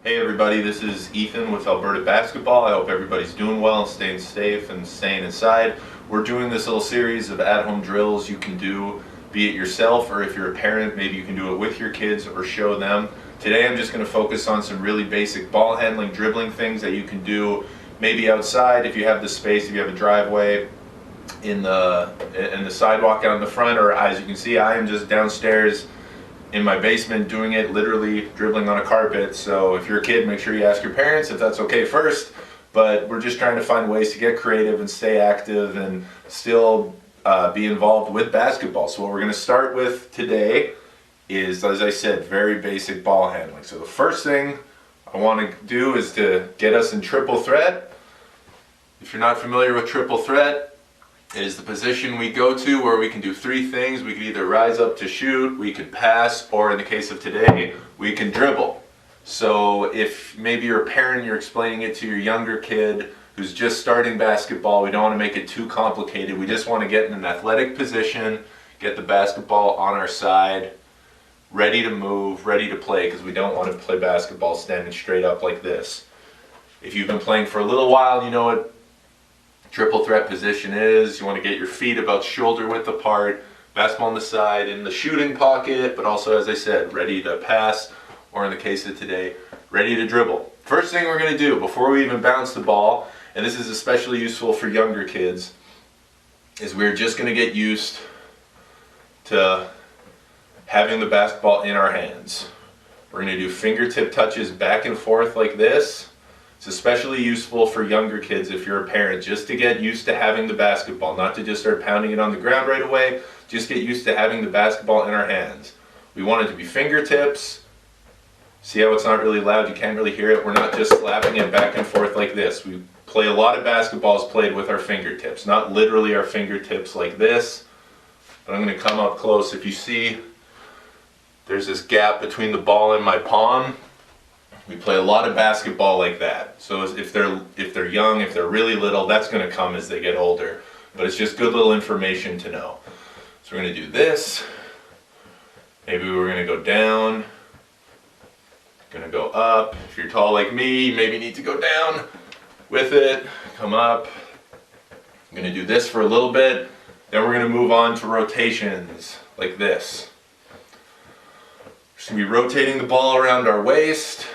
Hey everybody, this is Ethan with Alberta Basketball. I hope everybody's doing well and staying safe and staying inside. We're doing this little series of at-home drills you can do, be it yourself or if you're a parent, maybe you can do it with your kids or show them. Today I'm just going to focus on some really basic ball handling, dribbling things that you can do maybe outside if you have the space, if you have a driveway, in the sidewalk out in the front, or as you can see, I am just downstairs in my basement doing it, literally dribbling on a carpet. So if you're a kid, make sure you ask your parents if that's okay first. But we're just trying to find ways to get creative and stay active and still be involved with basketball. So what we're going to start with today is, as I said, very basic ball handling. So the first thing I want to do is to get us in triple threat. If you're not familiar with triple threat, it is the position we go to where we can do three things. We can either rise up to shoot, we can pass, or in the case of today, we can dribble. So if maybe you're a parent, you're explaining it to your younger kid who's just starting basketball, we don't want to make it too complicated. We just want to get in an athletic position, get the basketball on our side, ready to move, ready to play, because we don't want to play basketball standing straight up like this. If you've been playing for a little while, you know what triple threat position is. You want to get your feet about shoulder width apart, basketball on the side in the shooting pocket, but also, as I said, ready to pass, or in the case of today, ready to dribble. First thing we're going to do before we even bounce the ball, and this is especially useful for younger kids, is we're just going to get used to having the basketball in our hands. We're going to do fingertip touches back and forth like this. It's especially useful for younger kids if you're a parent, just to get used to having the basketball, not to just start pounding it on the ground right away, just get used to having the basketball in our hands. We want it to be fingertips. See how it's not really loud, you can't really hear it? We're not just slapping it back and forth like this. We play a lot of basketballs played with our fingertips, not literally our fingertips like this, but I'm going to come up close. If you see, there's this gap between the ball and my palm. We play a lot of basketball like that. So if they're young, if they're really little, that's going to come as they get older. But it's just good little information to know. So we're going to do this. Maybe we're going to go down. Going to go up. If you're tall like me, you maybe need to go down with it. Come up. I'm going to do this for a little bit. Then we're going to move on to rotations like this. We're just going to be rotating the ball around our waist.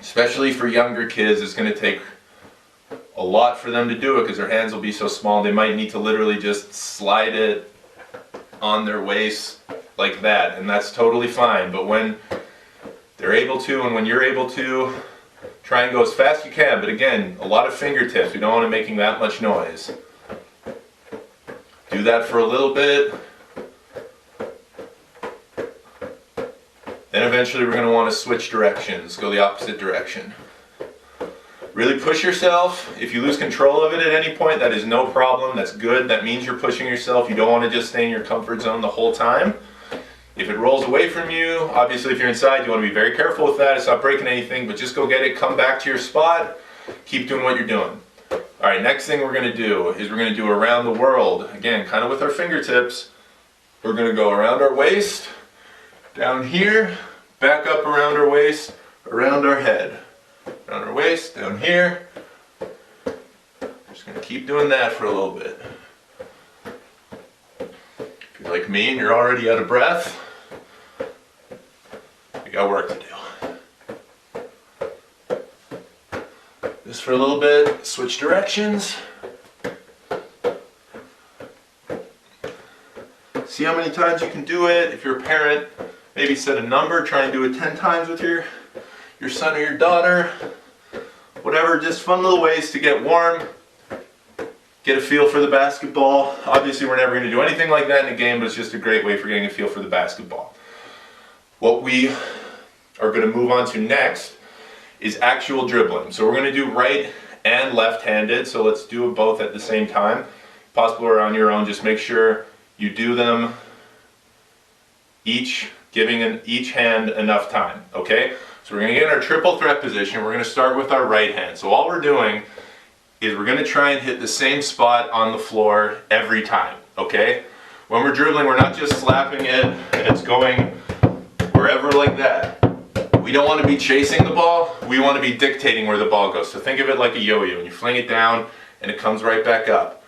Especially for younger kids, it's going to take a lot for them to do it because their hands will be so small. They might need to literally just slide it on their waist like that, and that's totally fine. But when they're able to, and when you're able to, try and go as fast as you can. But again, a lot of fingertips. We don't want it making that much noise. Do that for a little bit. Then eventually we're going to want to switch directions, go the opposite direction. Really push yourself. If you lose control of it at any point, that is no problem. That's good. That means you're pushing yourself. You don't want to just stay in your comfort zone the whole time. If it rolls away from you, obviously if you're inside, you want to be very careful with that. It's not breaking anything, but just go get it, come back to your spot, keep doing what you're doing. All right, next thing we're going to do is we're going to do around the world. Again, kind of with our fingertips. We're going to go around our waist, down here, back up around our waist, around our head. Around our waist, down here. Just going to keep doing that for a little bit. If you're like me and you're already out of breath, you got work to do. Just for a little bit, switch directions. See how many times you can do it. If you're a parent, maybe set a number, try and do it 10 times with your son or your daughter. Whatever, just fun little ways to get warm, get a feel for the basketball. Obviously we're never going to do anything like that in a game, but it's just a great way for getting a feel for the basketball. What we are going to move on to next is actual dribbling. So we're going to do right and left-handed, so let's do both at the same time. If possible or on your own, just make sure you do them giving each hand enough time, okay? So we're going to get in our triple threat position. We're going to start with our right hand. So all we're doing is we're going to try and hit the same spot on the floor every time, okay? When we're dribbling, we're not just slapping it and it's going wherever like that. We don't want to be chasing the ball, we want to be dictating where the ball goes. So think of it like a yo-yo, and you fling it down and it comes right back up.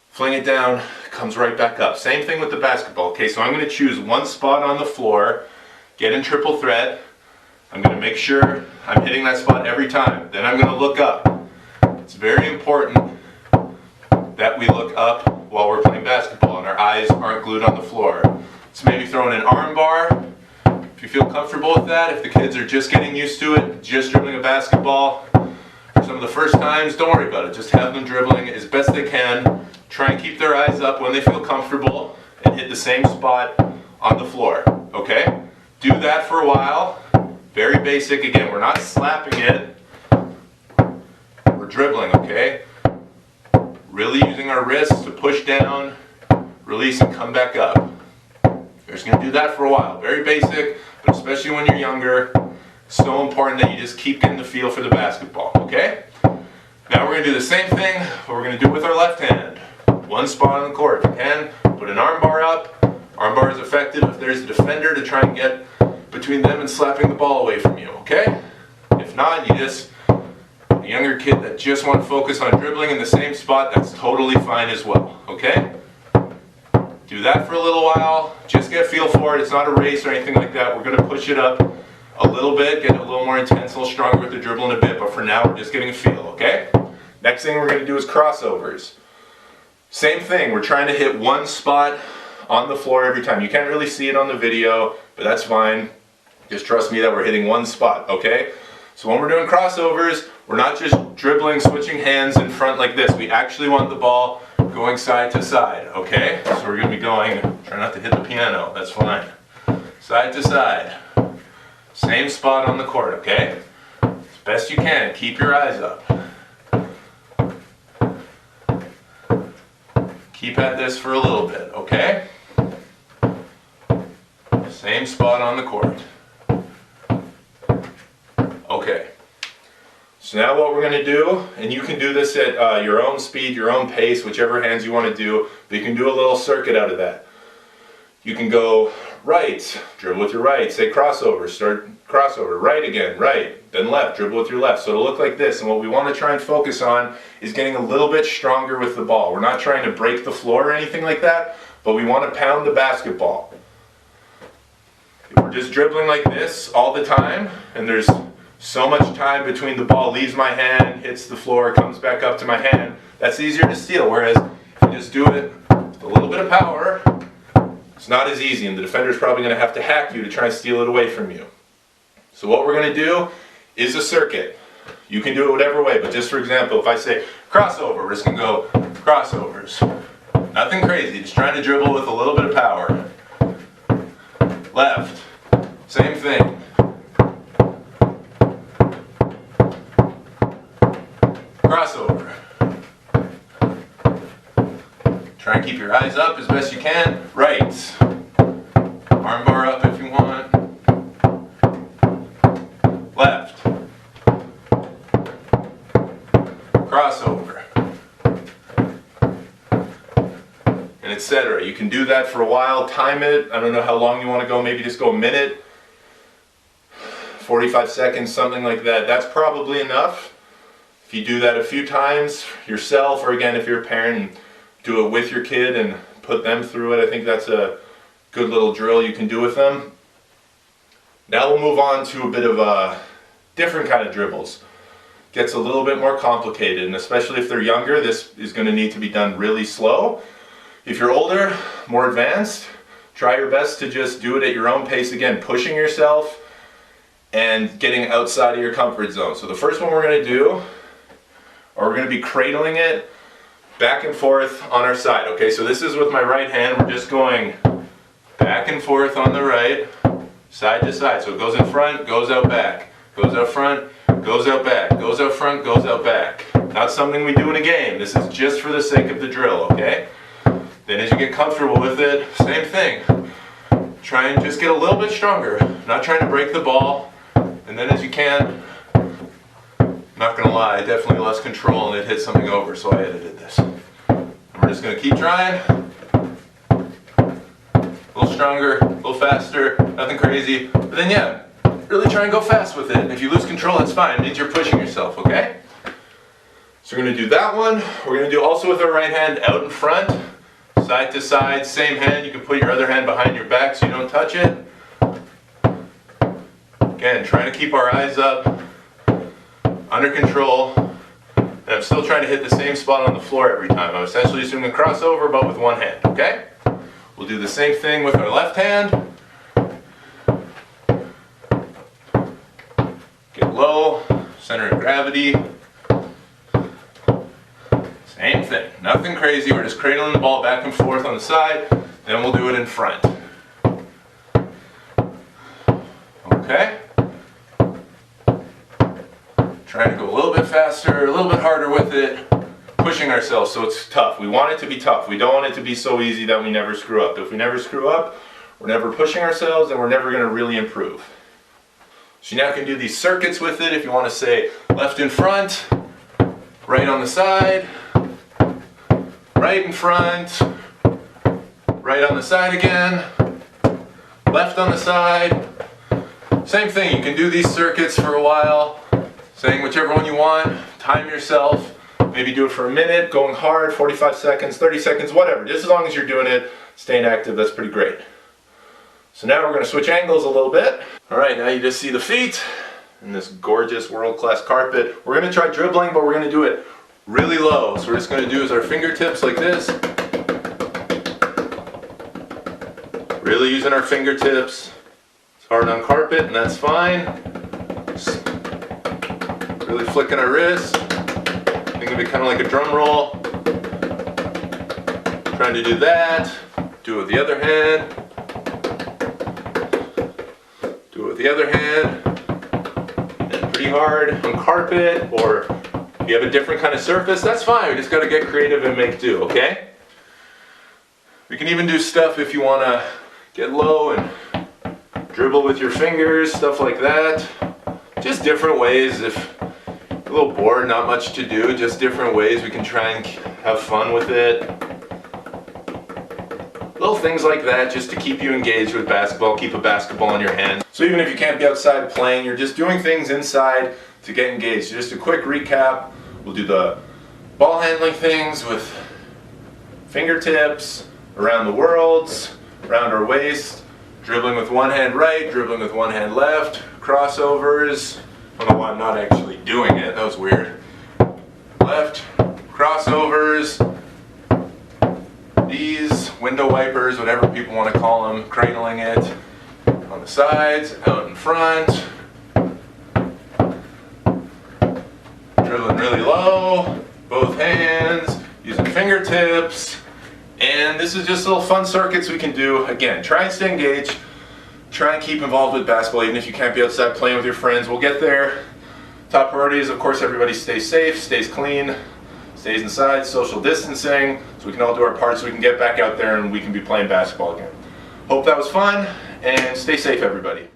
Fling it down, it comes right back up. Same thing with the basketball. Okay, so I'm going to choose one spot on the floor, get in triple threat. I'm going to make sure I'm hitting that spot every time. Then I'm going to look up. It's very important that we look up while we're playing basketball and our eyes aren't glued on the floor. So maybe throw in an arm bar. If you feel comfortable with that, if the kids are just getting used to it, just dribbling a basketball, for some of the first times, don't worry about it. Just have them dribbling as best they can. Try and keep their eyes up when they feel comfortable and hit the same spot on the floor, okay? Do that for a while. Very basic. Again, we're not slapping it. We're dribbling, okay? Really using our wrists to push down, release, and come back up. You're just going to do that for a while. Very basic, but especially when you're younger, so important that you just keep getting the feel for the basketball, okay? Now we're going to do the same thing, but we're going to do it with our left hand. One spot on the court. If you can, put an arm bar up. Arm bar is effective if there's a defender to try and get between them and slapping the ball away from you, okay? If not, you just, a younger kid that just want to focus on dribbling in the same spot, that's totally fine as well, okay? Do that for a little while, just get a feel for it. It's not a race or anything like that. We're going to push it up a little bit, get a little more intense, a little stronger with the dribble in a bit, but for now we're just getting a feel, okay? Next thing we're going to do is crossovers. Same thing, we're trying to hit one spot on the floor every time. You can't really see it on the video, but that's fine. Just trust me that we're hitting one spot, okay? So when we're doing crossovers, we're not just dribbling, switching hands in front like this. We actually want the ball going side to side, okay? So we're going to be going, try not to hit the piano, that's fine. Side to side. Same spot on the court, okay? As best you can, keep your eyes up. Keep at this for a little bit, okay? Same spot on the court. Okay. So now what we're going to do, and you can do this at your own speed, your own pace, whichever hands you want to do, but you can do a little circuit out of that. You can go right, dribble with your right, say crossover, start crossover, right again, right, then left, dribble with your left. So it'll look like this, and what we want to try and focus on is getting a little bit stronger with the ball. We're not trying to break the floor or anything like that, but we want to pound the basketball. If we're just dribbling like this all the time, and there's so much time between the ball leaves my hand, hits the floor, comes back up to my hand, that's easier to steal. Whereas if you just do it with a little bit of power, it's not as easy, and the defender's probably going to have to hack you to try and steal it away from you. So what we're going to do is a circuit. You can do it whatever way, but just for example, if I say crossover, we're just going to go crossovers. Nothing crazy, just trying to dribble with a little bit of power. Left, same thing. Crossover. Try and keep your eyes up as best you can. Right. Arm bar up if you want. Left. Crossover. And etc. You can do that for a while. Time it. I don't know how long you want to go. Maybe just go a minute. 45 seconds, something like that. That's probably enough. If you do that a few times yourself, or again if you're a parent, do it with your kid and put them through it. I think that's a good little drill you can do with them. Now we'll move on to a bit of a different kind of dribbles. Gets a little bit more complicated, and especially if they're younger, this is going to need to be done really slow. If you're older, more advanced, try your best to just do it at your own pace, again, pushing yourself and getting outside of your comfort zone. So the first one we're going to do, or we're going to be cradling it back and forth on our side. Okay, so this is with my right hand. We're just going back and forth on the right, side to side. So it goes in front, goes out back, goes out front, goes out back, goes out front, goes out back. Not something we do in a game. This is just for the sake of the drill, okay? Then as you get comfortable with it, same thing. Try and just get a little bit stronger. Not trying to break the ball. And then as you can, not gonna lie, I definitely lost control and it hit something over, so I edited this. And we're just gonna keep trying. A little stronger, a little faster, nothing crazy. But then yeah, really try and go fast with it. And if you lose control, that's fine. It means you're pushing yourself, okay? So we're going to do that one. We're going to do also with our right hand out in front, side to side, same hand. You can put your other hand behind your back so you don't touch it. Again, trying to keep our eyes up, under control. And I'm still trying to hit the same spot on the floor every time. I'm essentially just doing a crossover, but with one hand, okay? We'll do the same thing with our left hand. Get low, center of gravity. Same thing, nothing crazy. We're just cradling the ball back and forth on the side. Then we'll do it in front. Okay? Trying to go a little bit faster, a little bit harder with it, pushing ourselves so it's tough. We want it to be tough. We don't want it to be so easy that we never screw up. If we never screw up, we're never pushing ourselves and we're never going to really improve. So you now can do these circuits with it if you want to say left in front, right on the side, right in front, right on the side again, left on the side. Same thing, you can do these circuits for a while, saying whichever one you want, time yourself, maybe do it for a minute, going hard, 45 seconds, 30 seconds, whatever. Just as long as you're doing it, staying active, that's pretty great. So now we're going to switch angles a little bit. Alright, now you just see the feet in this gorgeous world-class carpet. We're going to try dribbling, but we're going to do it really low. So we're just going to do is our fingertips like this. Really using our fingertips. It's hard on carpet, and that's fine. Really flicking our wrists. Think of it kind of like a drum roll. Trying to do that. Do it with the other hand. Do it with the other hand. And pretty hard on carpet, or if you have a different kind of surface, that's fine. We just got to get creative and make do, okay? We can even do stuff if you want to get low and dribble with your fingers, stuff like that. Just different ways. If you're a little bored, not much to do, just different ways we can try and have fun with it. Little things like that just to keep you engaged with basketball, keep a basketball in your hand. So even if you can't be outside playing, you're just doing things inside to get engaged. So just a quick recap, we'll do the ball handling things with fingertips, around the worlds, around our waist, dribbling with one hand right, dribbling with one hand left, crossovers. I don't know why I'm not actually doing it, that was weird. Left, crossovers, these, window wipers, whatever people want to call them, cradling it, on the sides, out in front, dribbling really low, both hands, using fingertips, and this is just little fun circuits we can do. Again, try and stay engaged, try and keep involved with basketball, even if you can't be outside playing with your friends. We'll get there. Top priority is, of course, everybody stays safe, stays clean, stays inside, social distancing, so we can all do our part so we can get back out there and we can be playing basketball again. Hope that was fun, and stay safe, everybody.